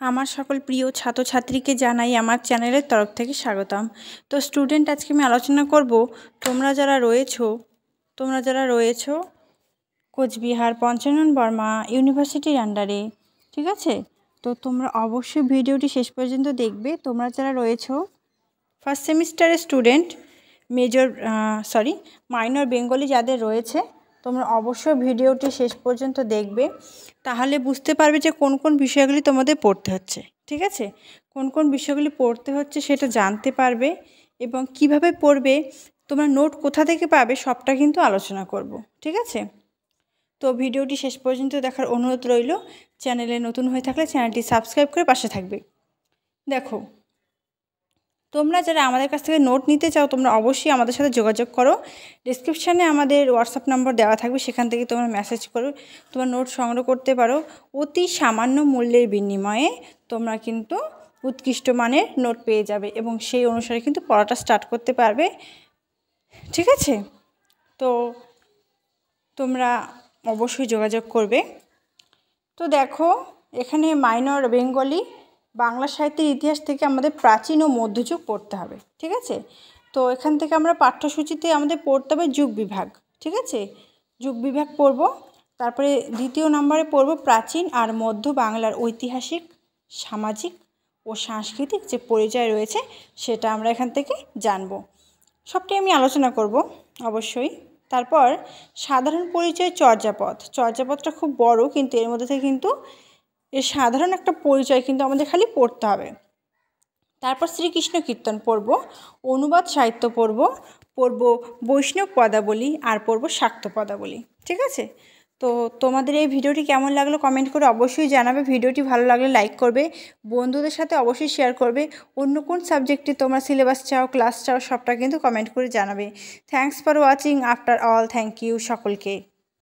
আমার সকল প্রিয় ছাত্রছাত্রীকে জানাই আমার চ্যানেলের তরফ থেকে স্বাগতম। তো স্টুডেন্ট, আজকে আমি আলোচনা করব তোমরা যারা রয়েছো কোচবিহার পঞ্চানন বর্মা ইউনিভার্সিটির আন্ডারে, ঠিক আছে? তো তোমরা অবশ্যই ভিডিওটি শেষ পর্যন্ত দেখবে। তোমরা যারা রয়েছো ফার্স্ট সেমিস্টারের স্টুডেন্ট, মাইনর বেঙ্গলি যাদের রয়েছে, তোমরা অবশ্যই ভিডিওটি শেষ পর্যন্ত দেখবে। তাহলে বুঝতে পারবে যে কোন কোন বিষয়গুলি তোমাদের পড়তে হচ্ছে, ঠিক আছে? কোন কোন বিষয়গুলি পড়তে হচ্ছে সেটা জানতে পারবে, এবং কিভাবে পড়বে, তোমরা নোট কোথা থেকে পাবে, সবটা কিন্তু আলোচনা করব, ঠিক আছে? তো ভিডিওটি শেষ পর্যন্ত দেখার অনুরোধ রইল। চ্যানেলে নতুন হয়ে থাকলে চ্যানেলটি সাবস্ক্রাইব করে পাশে থাকবে। দেখো, তোমরা যারা আমাদের কাছ থেকে নোট নিতে চাও, তোমরা অবশ্যই আমাদের সাথে যোগাযোগ করো। ডেসক্রিপশানে আমাদের হোয়াটসঅ্যাপ নম্বর দেওয়া থাকবে, সেখান থেকে তোমরা মেসেজ করো, তোমার নোট সংগ্রহ করতে পারো। অতি সামান্য মূল্যের বিনিময়ে তোমরা কিন্তু উৎকৃষ্ট মানের নোট পেয়ে যাবে, এবং সেই অনুসারে কিন্তু পড়াটা স্টার্ট করতে পারবে, ঠিক আছে? তো তোমরা অবশ্যই যোগাযোগ করবে। তো দেখো, এখানে মাইনর বেঙ্গলি বাংলা সাহিত্যের ইতিহাস থেকে আমাদের প্রাচীন ও মধ্যযুগ পড়তে হবে, ঠিক আছে? তো এখান থেকে আমরা পাঠ্যসূচিতে আমাদের পড়তে হবে যুগ বিভাগ, ঠিক আছে? যুগ বিভাগ পড়ব। তারপরে দ্বিতীয় নম্বরে পড়ব প্রাচীন আর মধ্য বাংলার ঐতিহাসিক, সামাজিক ও সাংস্কৃতিক যে পরিচয় রয়েছে সেটা আমরা এখান থেকে জানব। সবটাই আমি আলোচনা করব অবশ্যই। তারপর সাধারণ পরিচয় চর্যাপদটা খুব বড়, কিন্তু এর মধ্যে থেকে কিন্তু এর সাধারণ একটা পরিচয় কিন্তু আমাদের খালি পড়তে হবে। তারপর শ্রীকৃষ্ণ কীর্তন পড়ব, অনুবাদ সাহিত্য পড়ব বৈষ্ণব পদাবলী, আর পড়ব শাক্ত পদাবলী, ঠিক আছে? তো তোমাদের এই ভিডিওটি কেমন লাগলো কমেন্ট করে অবশ্যই জানাবে। ভিডিওটি ভালো লাগলে লাইক করবে, বন্ধুদের সাথে অবশ্যই শেয়ার করবে। অন্য কোন সাবজেক্টে তোমরা সিলেবাস চাও, ক্লাস চাও, সবটা কিন্তু কমেন্ট করে জানাবে। Thanks for watching after all. Thank you সকলকে।